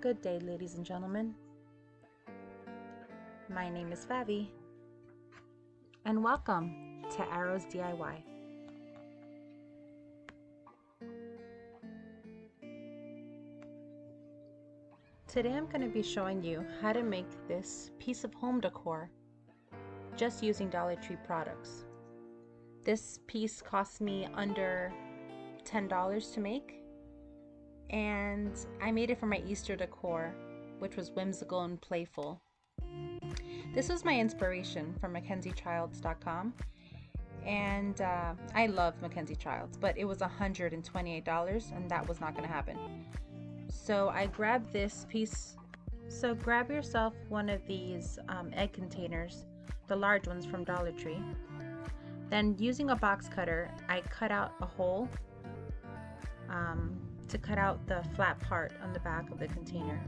Good day, ladies and gentlemen. My name is Fabi, and welcome to Arrows DIY. Today I'm going to be showing you how to make this piece of home decor just using Dollar Tree products. This piece cost me under $10 to make, and I made it for my Easter decor, which was whimsical and playful. This was my inspiration from Mackenzie-Childs.com, and I love Mackenzie-Childs, but it was $128 and that was not going to happen. So I grabbed this piece. So grab yourself one of these egg containers, the large ones from Dollar Tree. Then using a box cutter, I cut out a hole to cut out the flat part on the back of the container.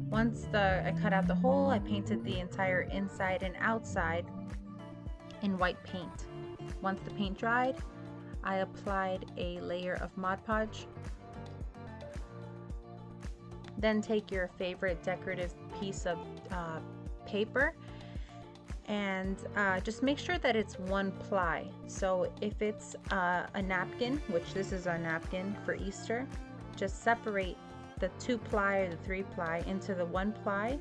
Once I cut out the hole, I painted the entire inside and outside in white paint. Once the paint dried, I applied a layer of Mod Podge. Then take your favorite decorative piece of paper and just make sure that it's one ply. So if it's a napkin, which this is a napkin for Easter, just separate the 2-ply or the 3-ply into the 1-ply.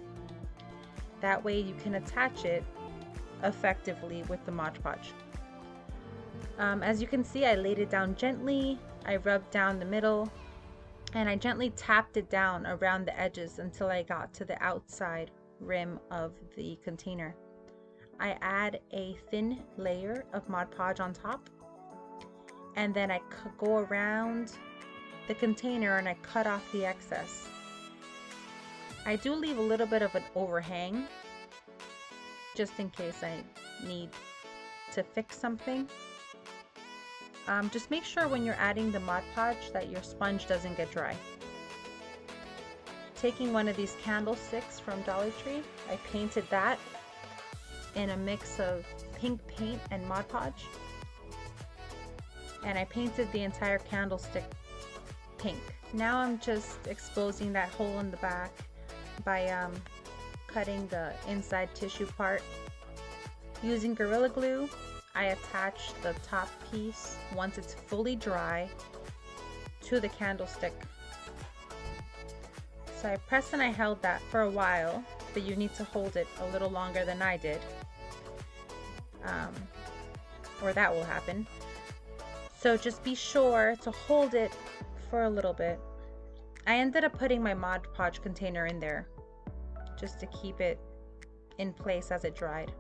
That way you can attach it effectively with the Mod Podge. As you can see, I laid it down gently. I rubbed down the middle and I gently tapped it down around the edges until I got to the outside rim of the container. I add a thin layer of Mod Podge on top, and then I go around the container and I cut off the excess. I do leave a little bit of an overhang just in case I need to fix something. Just make sure when you're adding the Mod Podge that your sponge doesn't get dry. Taking one of these candlesticks from Dollar Tree, I painted that in a mix of pink paint and Mod Podge, and I painted the entire candlestick pink. Now I'm just exposing that hole in the back by cutting the inside tissue part. Using Gorilla Glue, I attach the top piece once it's fully dry to the candlestick. So I pressed and I held that for a while, but you need to hold it a little longer than I did, or that will happen. So just be sure to hold it for a little bit. I ended up putting my Mod Podge container in there just to keep it in place as it dried.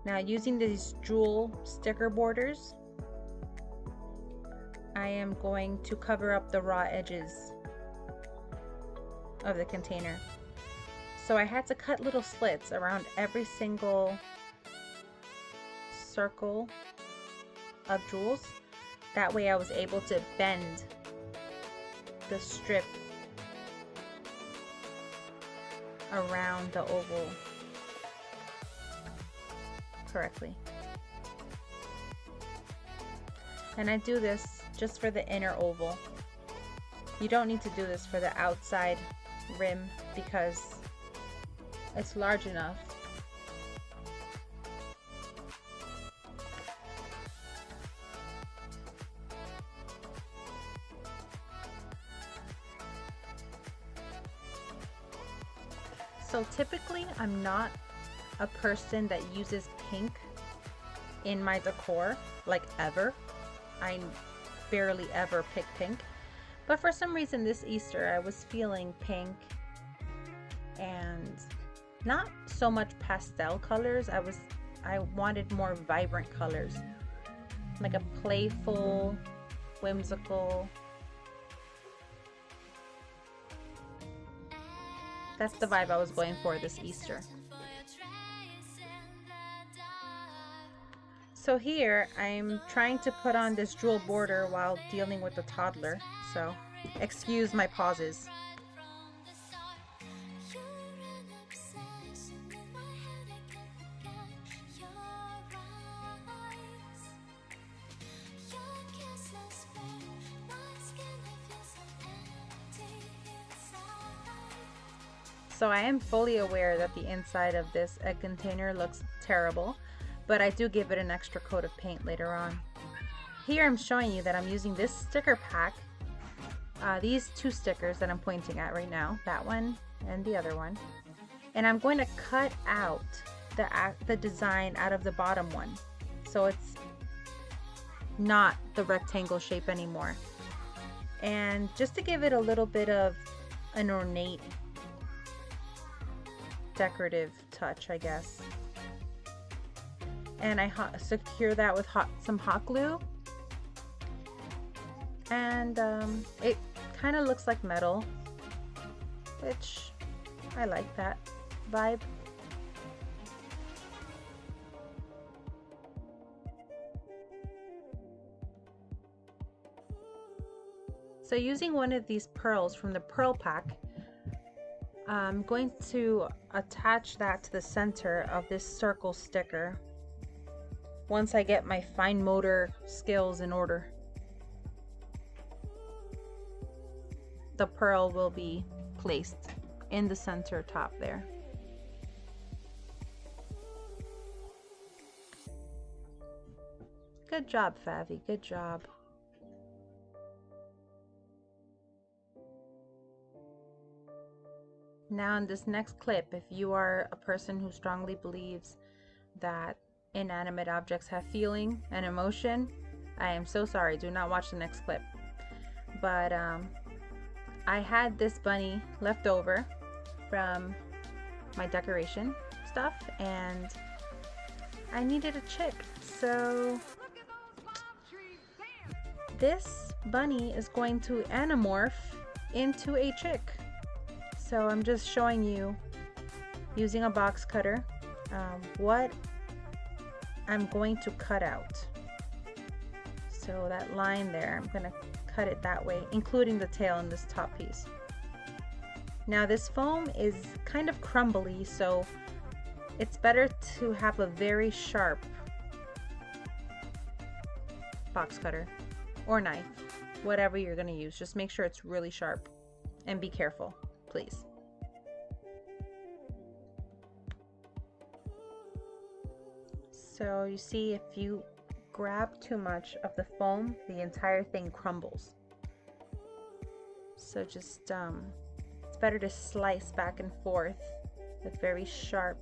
Now, using these jewel sticker borders, I am going to cover up the raw edges of the container. So I had to cut little slits around every single circle of jewels. That way I was able to bend the strip around the oval correctly. And I do this just for the inner oval. You don't need to do this for the outside rim because it's large enough. So typically I'm not a person that uses pink in my decor, like ever. I barely ever pick pink, but for some reason this Easter I was feeling pink and not so much pastel colors. I wanted more vibrant colors, like a playful, whimsical. That's the vibe I was going for this Easter. So here I'm trying to put on this jewel border while dealing with the toddler, so excuse my pauses. So I am fully aware that the inside of this egg container looks terrible, but I do give it an extra coat of paint later on. Here I'm showing you that I'm using this sticker pack, these two stickers that I'm pointing at right now, that one and the other one, and I'm going to cut out the design out of the bottom one, so it's not the rectangle shape anymore, and just to give it a little bit of an ornate decorative touch, I guess. And I secure that with some hot glue, and it kind of looks like metal, which I like that vibe. So using one of these pearls from the pearl pack, I'm going to attach that to the center of this circle sticker once I get my fine motor skills in order. The pearl will be placed in the center top there. Good job, Favi, good job. Now in this next clip, if you are a person who strongly believes that inanimate objects have feeling and emotion, I am so sorry, do not watch the next clip. But I had this bunny left over from my decoration stuff, and I needed a chick, so this bunny is going to anamorph into a chick. So I'm just showing you, using a box cutter, what I'm going to cut out. So that line there, I'm gonna cut it that way, including the tail in this top piece. Now this foam is kind of crumbly, so it's better to have a very sharp box cutter or knife, whatever you're gonna use. Just make sure it's really sharp and be careful, please. So you see, if you grab too much of the foam, the entire thing crumbles. So just it's better to slice back and forth with very sharp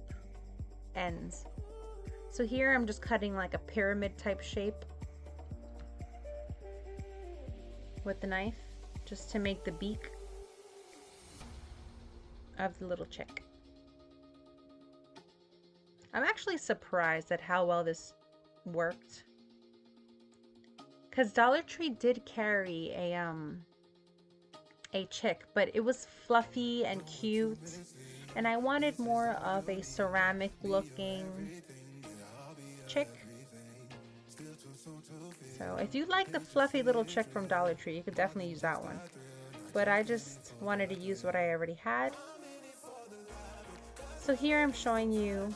ends. So here I'm just cutting like a pyramid type shape with the knife, just to make the beak of the little chick. I'm actually surprised at how well this worked, because Dollar Tree did carry a chick, but it was fluffy and cute, and I wanted more of a ceramic looking chick. So if you like the fluffy little chick from Dollar Tree, you could definitely use that one, but I just wanted to use what I already had. So here I'm showing you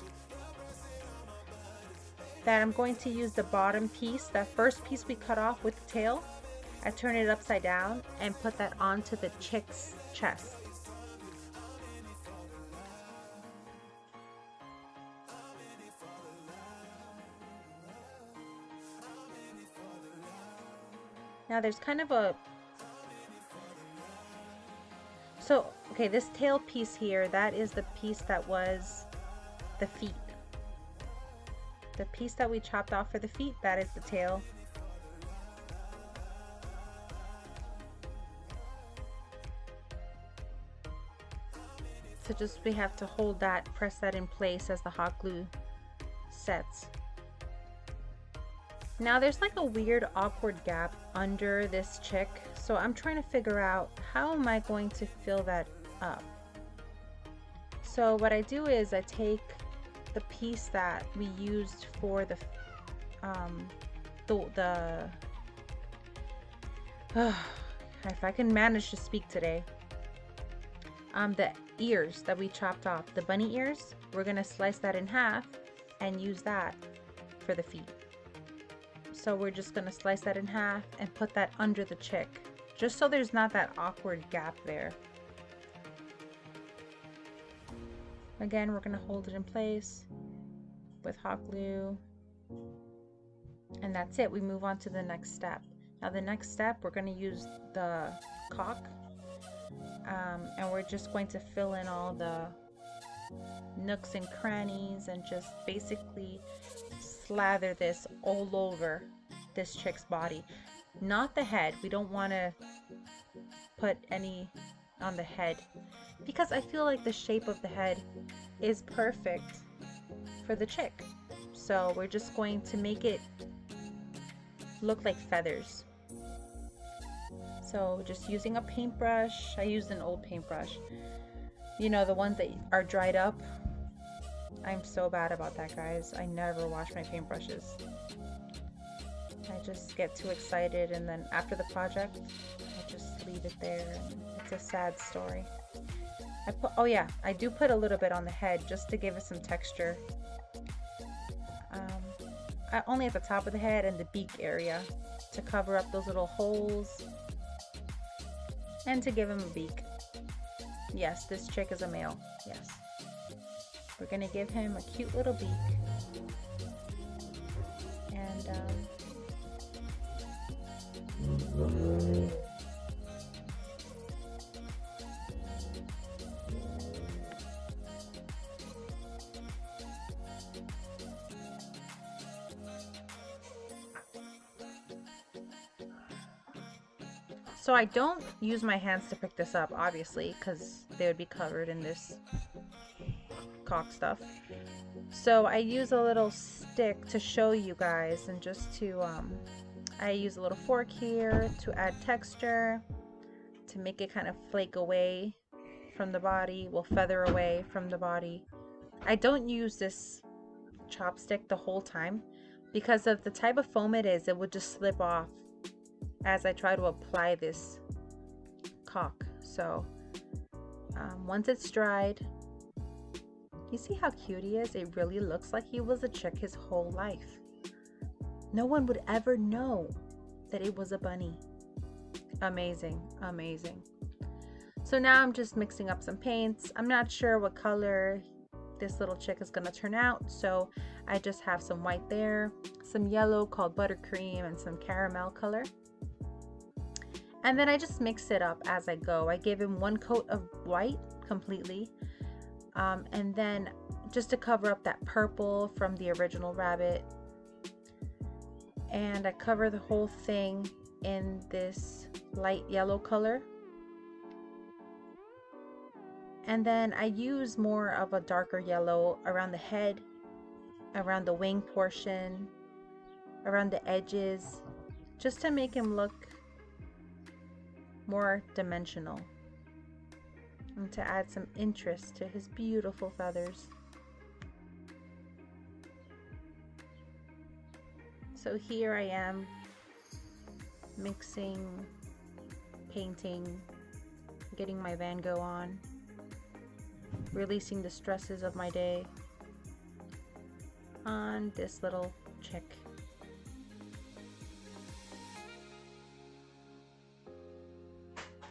that I'm going to use the bottom piece, that first piece we cut off with the tail. I turn it upside down and put that onto the chick's chest. Now there's kind of a, so okay, this tail piece here, that is the piece that was the feet. The piece that we chopped off for the feet, that is the tail. So just, we have to hold that, press that in place as the hot glue sets. Now there's like a weird awkward gap under this chick, so I'm trying to figure out how am I going to fill that up. So what I do is I take the piece that we used for the if I can manage to speak today, the ears that we chopped off, the bunny ears, we're gonna slice that in half and use that for the feet. So we're just gonna slice that in half and put that under the chick, just so there's not that awkward gap there. Again, we're going to hold it in place with hot glue. And that's it. We move on to the next step. Now the next step, we're going to use the caulk. And we're just going to fill in all the nooks and crannies and just basically slather this all over this chick's body. Not the head. We don't want to put any on the head because I feel like the shape of the head is perfect for the chick. So we're just going to make it look like feathers. So just using a paintbrush. I used an old paintbrush. You know, the ones that are dried up. I'm so bad about that, guys. I never wash my paintbrushes. I just get too excited, and then after the project, I just leave it there, and it's a sad story. Oh yeah, I do put a little bit on the head just to give it some texture. Only at the top of the head and the beak area to cover up those little holes and to give him a beak. Yes, this chick is a male. Yes. We're going to give him a cute little beak. And so I don't use my hands to pick this up, obviously, because they would be covered in this caulk stuff. So I use a little stick to show you guys, and just to I use a little fork here to add texture, to make it kind of flake away from the body, will feather away from the body. I don't use this chopstick the whole time because of the type of foam it is. It would just slip off as I try to apply this caulk. So once it's dried, you see how cute he is? It really looks like he was a chick his whole life. No one would ever know that it was a bunny. Amazing, amazing. So now I'm just mixing up some paints. I'm not sure what color this little chick is gonna turn out, so I just have some white there, some yellow called Buttercream, and some caramel color. And then I just mix it up as I go. I give him one coat of white completely, and then just to cover up that purple from the original rabbit, and I cover the whole thing in this light yellow color. And then I use more of a darker yellow around the head, around the wing portion, around the edges, just to make him look more dimensional and to add some interest to his beautiful feathers. So here I am mixing, painting, getting my Van Gogh on, releasing the stresses of my day on this little chick.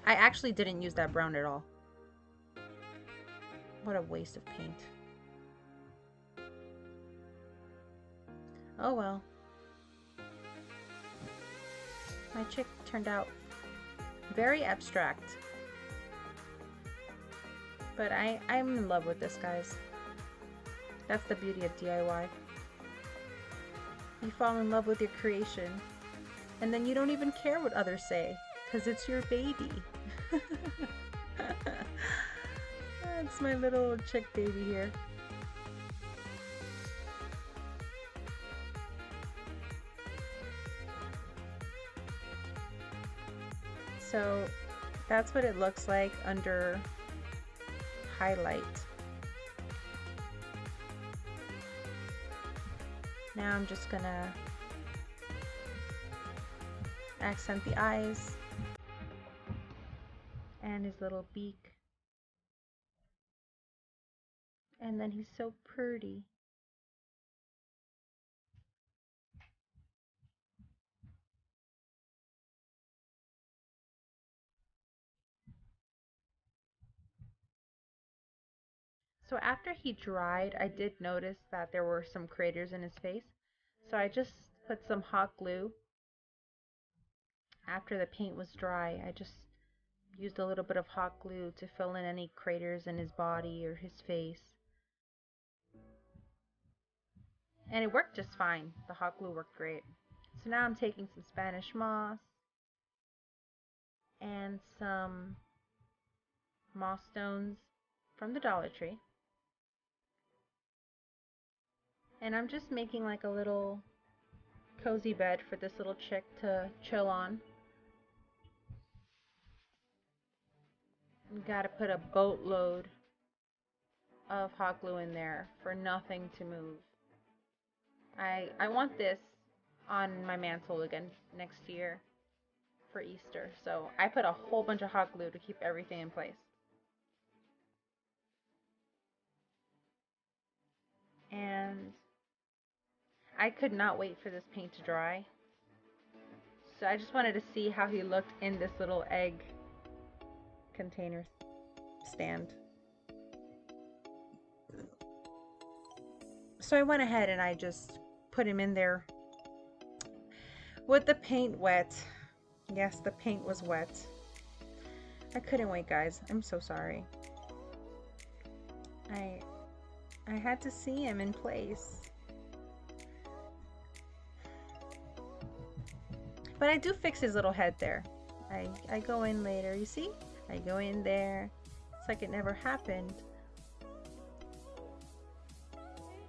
I actually didn't use that brown at all. What a waste of paint. Oh well. My chick turned out very abstract. But I'm in love with this, guys. That's the beauty of DIY. You fall in love with your creation, and then you don't even care what others say, because it's your baby. That's my little chick baby here. So that's what it looks like under highlight. Now I'm just gonna accent the eyes and his little beak. And then he's so pretty. So after he dried, I did notice that there were some craters in his face. So I just put some hot glue. After the paint was dry, I just used a little bit of hot glue to fill in any craters in his body or his face. And it worked just fine. The hot glue worked great. So now I'm taking some Spanish moss and some moss stones from the Dollar Tree. And I'm just making like a little cozy bed for this little chick to chill on. You gotta put a boatload of hot glue in there for nothing to move. I want this on my mantle again next year for Easter. So I put a whole bunch of hot glue to keep everything in place. And I could not wait for this paint to dry. So I just wanted to see how he looked in this little egg container stand. So I went ahead and I just put him in there with the paint wet. Yes, the paint was wet. I couldn't wait, guys. I'm so sorry. I had to see him in place. But I do fix his little head there. I go in later, you see? I go in there. It's like it never happened.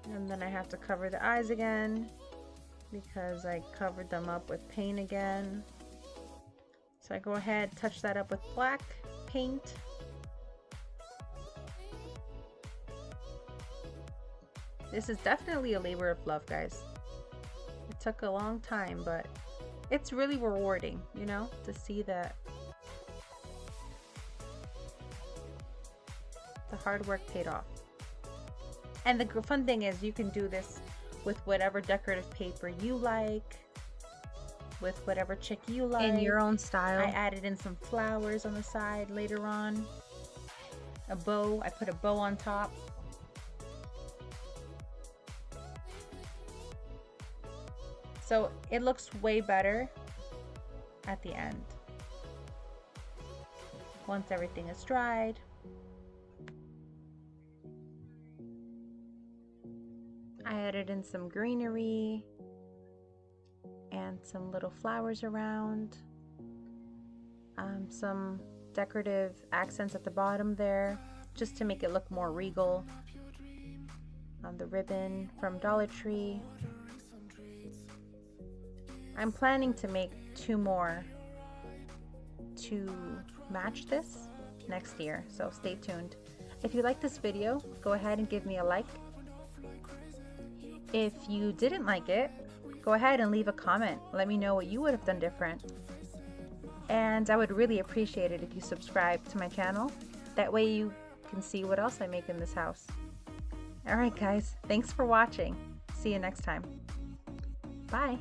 And then I have to cover the eyes again because I covered them up with paint again. So I go ahead, touch that up with black paint. This is definitely a labor of love, guys. It took a long time, but it's really rewarding, you know, to see that the hard work paid off. And the fun thing is you can do this with whatever decorative paper you like, with whatever chick you like. In your own style. I added in some flowers on the side later on. A bow. I put a bow on top. So it looks way better at the end. Once everything is dried. I added in some greenery and some little flowers around. Some decorative accents at the bottom there, just to make it look more regal. On the ribbon from Dollar Tree. I'm planning to make 2 more to match this next year, so stay tuned. If you like this video, go ahead and give me a like. If you didn't like it, go ahead and leave a comment. Let me know what you would have done different. And I would really appreciate it if you subscribe to my channel. That way you can see what else I make in this house. Alright guys, thanks for watching. See you next time. Bye.